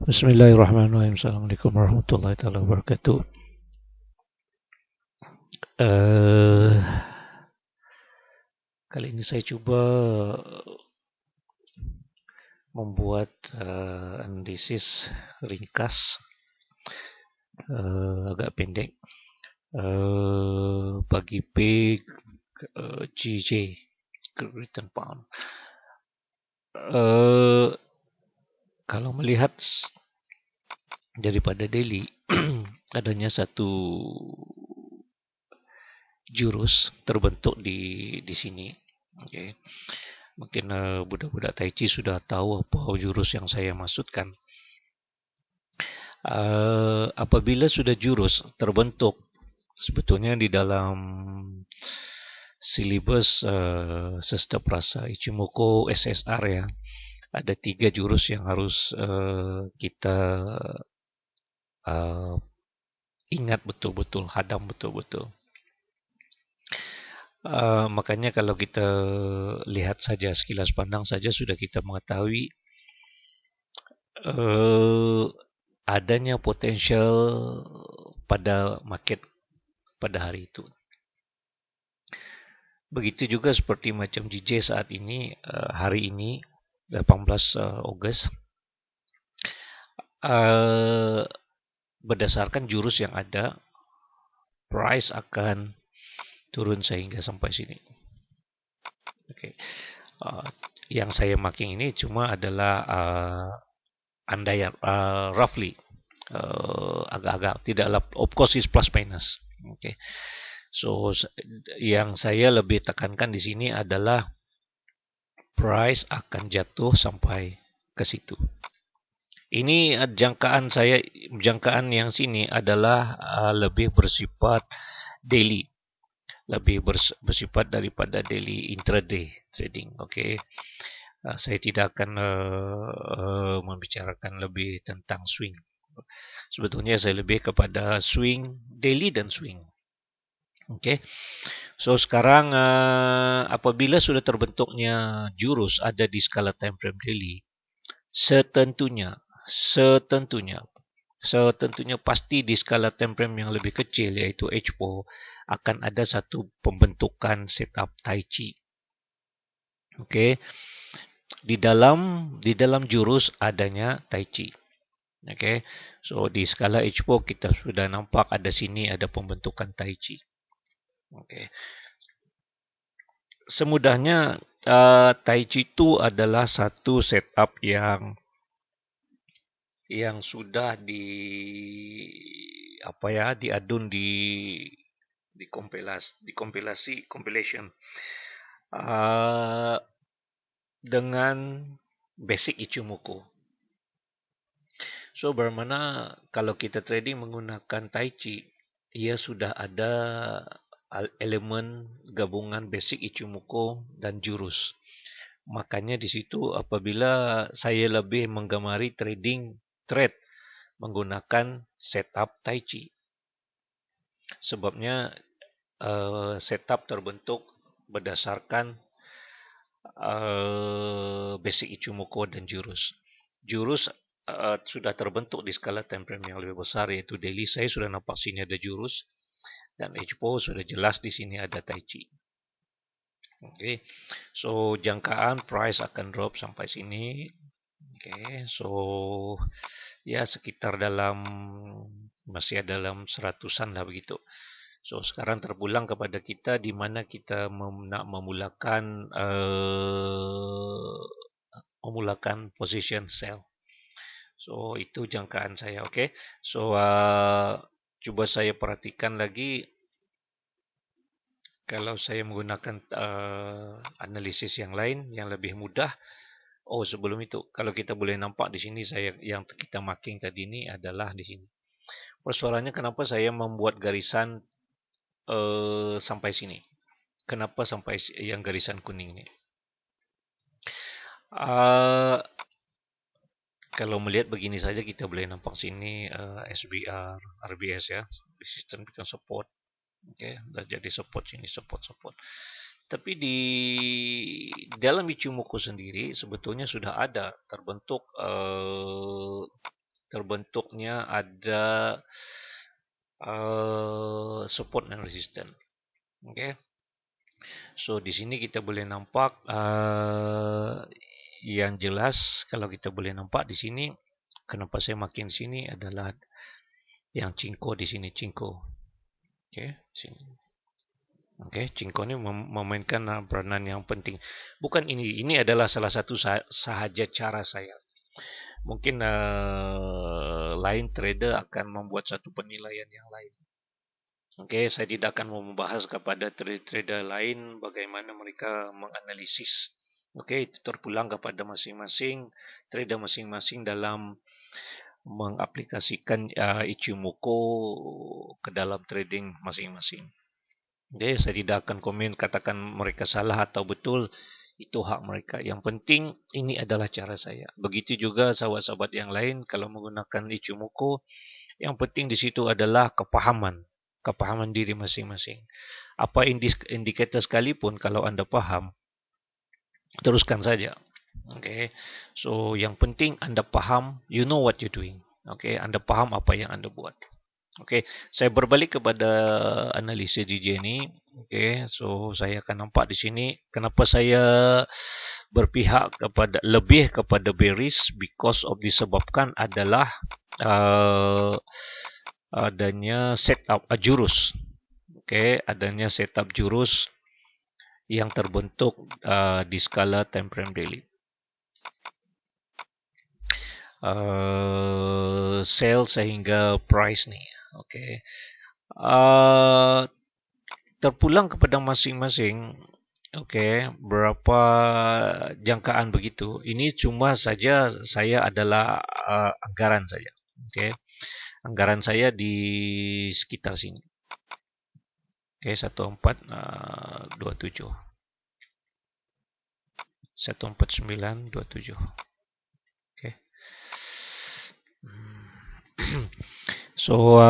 Bismillahirrahmanirrahim. Assalamualaikum warahmatullahi wabarakatuh. Eh, Kali ini saya coba membuat analisis ringkas, agak pendek, bagi Big GJ, Great Britain Pound. Kalau melihat daripada daily, adanya satu jurus terbentuk di sini. Okay. Mungkin budak-budak Tai Chi sudah tahu apa jurus yang saya maksudkan. Apabila sudah jurus terbentuk, sebetulnya di dalam silibus Sesta Prasa Ichimoku SSR ya, ada 3 jurus yang harus kita ingat betul-betul, hadam betul-betul. Makanya kalau kita lihat saja, sekilas pandang saja sudah kita mengetahui adanya potensial pada market pada hari itu. Begitu juga seperti macam GJ saat ini, hari ini 18 Ogos, berdasarkan jurus yang ada, price akan turun sehingga sampai sini. Okay. Yang saya marking ini cuma adalah andaian, roughly, agak-agak, tidaklah, of course is plus minus. Okay. So yang saya lebih tekankan di sini adalah price akan jatuh sampai ke situ. Ini jangkaan yang sini adalah lebih bersifat daily, lebih bersifat daripada daily intraday trading. Okay. Saya tidak akan membicarakan lebih tentang swing. Sebetulnya saya lebih kepada swing daily dan swing. Okay. So sekarang apabila sudah terbentuknya jurus ada di skala time frame daily, setentunya pasti di skala time frame yang lebih kecil iaitu H4 akan ada satu pembentukan setup Tai Chi. Okay. Di dalam jurus adanya Tai Chi. Okay. So di skala H4 kita sudah nampak ada sini ada pembentukan Tai Chi. Okay. Semudahnya Tai Chi itu adalah satu setup yang sudah diadun di compilation dengan basic Ichimoku. So bermana kalau kita trading menggunakan Tai Chi, ia sudah ada elemen gabungan basic Ichimoku dan jurus. Makanya di situ apabila saya lebih menggemari trade menggunakan setup Tai Chi. Sebabnya setup terbentuk berdasarkan basic Ichimoku dan jurus. Jurus sudah terbentuk di skala time frame yang lebih besar yaitu daily. Saya sudah nampak sini ada jurus dan H4 sudah jelas di sini ada Tai Chi. Okay. So jangkaan price akan drop sampai sini. Okay. So ya sekitar masih dalam 100-an lah begitu. So sekarang terpulang kepada kita di mana kita nak memulakan position sell. So itu jangkaan saya. Okay. So cuba saya perhatikan lagi. Kalau saya menggunakan analisis yang lain yang lebih mudah. Oh sebelum itu, kalau kita boleh nampak di sini yang kita marking tadi ini adalah di sini. Persoalannya kenapa saya membuat garisan sampai sini? Kenapa sampai yang garisan kuning ini? Kalau melihat begini saja kita boleh nampak sini SBR, RBS ya, resistance become support. Okay, dah jadi support sini, support. Tapi di dalam Ichimoku sendiri sebetulnya sudah ada terbentuk terbentuknya ada support dan resistance. Okay. So di sini kita boleh nampak yang jelas kalau kita boleh nampak di sini. Kenapa saya makin sini adalah yang Cinko di sini, Cinko. Okay, sini. Okay, Cinko ini memainkan peranan yang penting. Bukan ini adalah salah satu sahaja cara saya. Mungkin lain trader akan membuat satu penilaian yang lain. Okay, saya tidak akan membahas kepada trader lain bagaimana mereka menganalisis. Okay, itu terpulang kepada masing-masing trader masing-masing dalam mengaplikasikan Ichimoku ke dalam trading masing-masing. Okay, saya tidak akan komen katakan mereka salah atau betul, itu hak mereka. Yang penting ini adalah cara saya. Begitu juga sahabat-sahabat yang lain kalau menggunakan Ichimoku, yang penting di situ adalah kepahaman diri masing-masing. Apa indikator sekalipun kalau Anda paham, teruskan saja. Okay, so yang penting Anda paham, you know what you're doing. Okay, Anda paham apa yang Anda buat. Okay, saya berbalik kepada analisis DJ ini. Okay, so saya akan nampak di sini kenapa saya berpihak lebih kepada bearish, because of disebabkan adalah adanya setup jurus. Okay, adanya setup jurus yang terbentuk di skala time frame daily. Sell sehingga price nih. Okay. Terpulang kepada masing-masing. Okay, berapa jangkaan begitu. Ini cuma saja saya adalah anggaran saja. Okay, anggaran saya di sekitar sini. Okay, 1427. 14927. Okay. So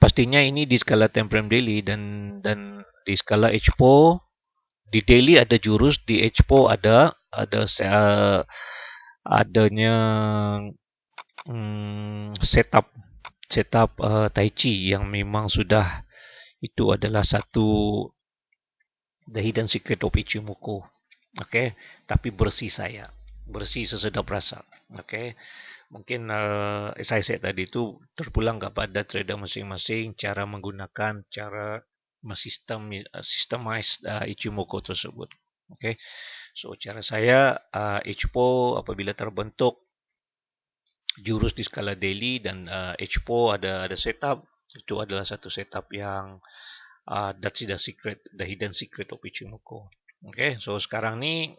pastinya ini di skala time frame daily dan di skala HPO. Di daily ada jurus, di HPO adanya setup Tai Chi yang memang sudah itu adalah satu the hidden secret of Ichimoku. Okay, tapi bersih sesedap rasa. Okay, mungkin saya tadi itu terpulang kepada trader masing-masing cara menggunakan cara systemize Ichimoku tersebut. Okay, so cara saya HPO apabila terbentuk jurus di skala daily dan HPO ada setup, itu adalah satu setup yang that's the hidden secret of Ichimoku. Okay, so sekarang ni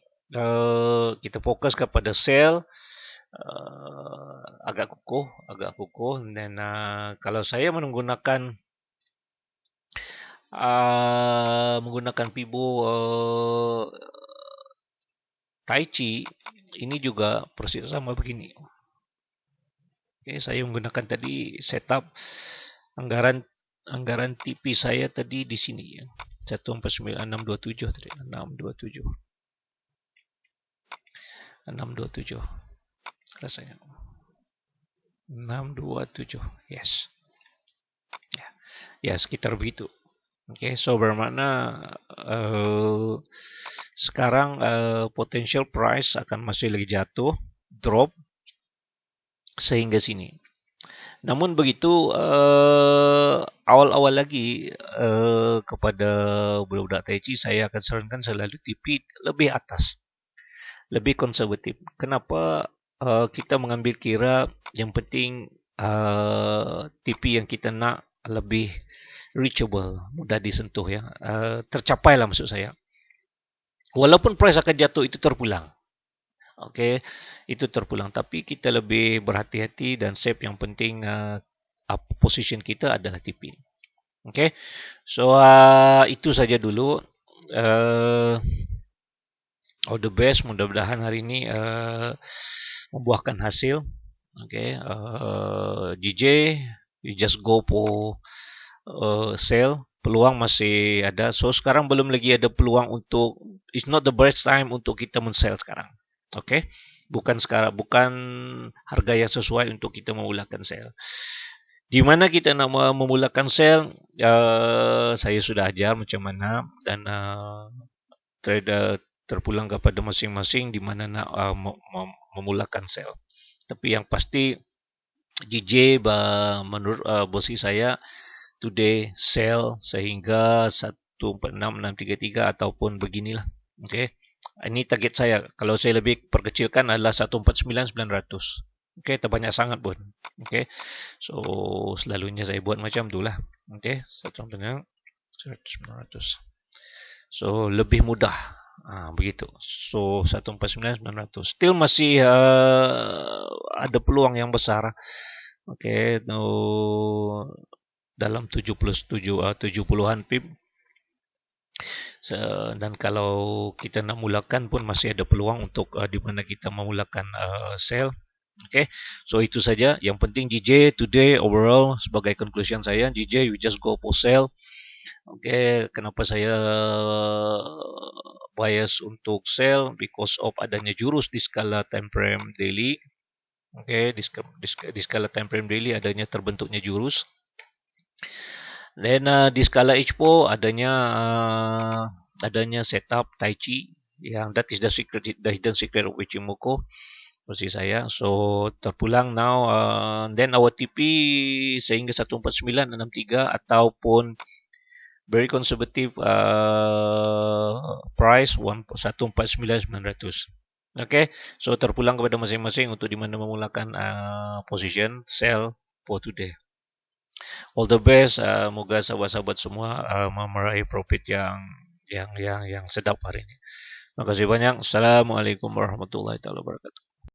kita fokus kepada sell. Agak kukuh dan kalau saya menggunakan Pibo Tai Chi, ini juga proses sama begini. Okay, saya menggunakan tadi setup anggaran TP saya tadi di sini ya. 149627 tadi 627 rasanya 627, yes ya sekitar begitu. Okay, so bermakna sekarang potential price akan masih lagi jatuh, drop sehingga sini. Namun begitu awal-awal lagi kepada budak-budak Tai Chi saya akan sarankan selalu TP lebih atas, lebih konservatif. Kenapa? Kita mengambil kira yang penting TP yang kita nak lebih reachable, mudah disentuh ya, tercapai lah maksud saya. Walaupun price akan jatuh itu terpulang. Okay, itu terpulang. Tapi kita lebih berhati-hati dan safe. Yang penting position kita adalah TP. Okay, so itu saja dulu. All the best. Mudah-mudahan hari ini membuahkan hasil. Okay, GJ, you just go for sell. Peluang masih ada. So sekarang belum lagi ada peluang untuk, it's not the best time untuk kita men-sell sekarang. Okay, bukan sekarang, bukan harga yang sesuai untuk kita memulakan sell. Di mana kita nak memulakan sell, saya sudah ajar macam mana, dan trader terpulang kepada masing-masing di mana nak memulakan sell. Tapi yang pasti JJ menurut bosi saya today sell sehingga 146,633 ataupun beginilah. Okey. Ini target saya. Kalau saya lebih perkecilkan adalah 149,900. Okey, terbanyak sangat pun. Okey. So selalunya saya buat macam itulah. Okey, 149,900. So lebih mudah. Begitu. So 149,900. Still masih ada peluang yang besar. Okey, dalam 70-an pip. Dan kalau kita nak mulakan pun masih ada peluang untuk di mana kita memulakan sell. Okay, so itu saja. Yang penting JJ today overall sebagai conclusion saya, JJ you just go for sell. Okay, kenapa saya bias untuk sell? Because of adanya jurus di skala time frame daily. Okay, di skala time frame daily adanya terbentuknya jurus. Dan di skala H4 adanya setup Tai Chi, yang that is the hidden secret of Ichimoku versi saya. So terpulang now, then our TP sehingga 14963 ataupun very conservative price 149,900. Okay, so terpulang kepada masing-masing untuk di mana memulakan position sell for today. All the best, moga sahabat-sahabat semua meraih profit yang sedap hari ini. Terima kasih banyak. Assalamualaikum warahmatullahi wabarakatuh.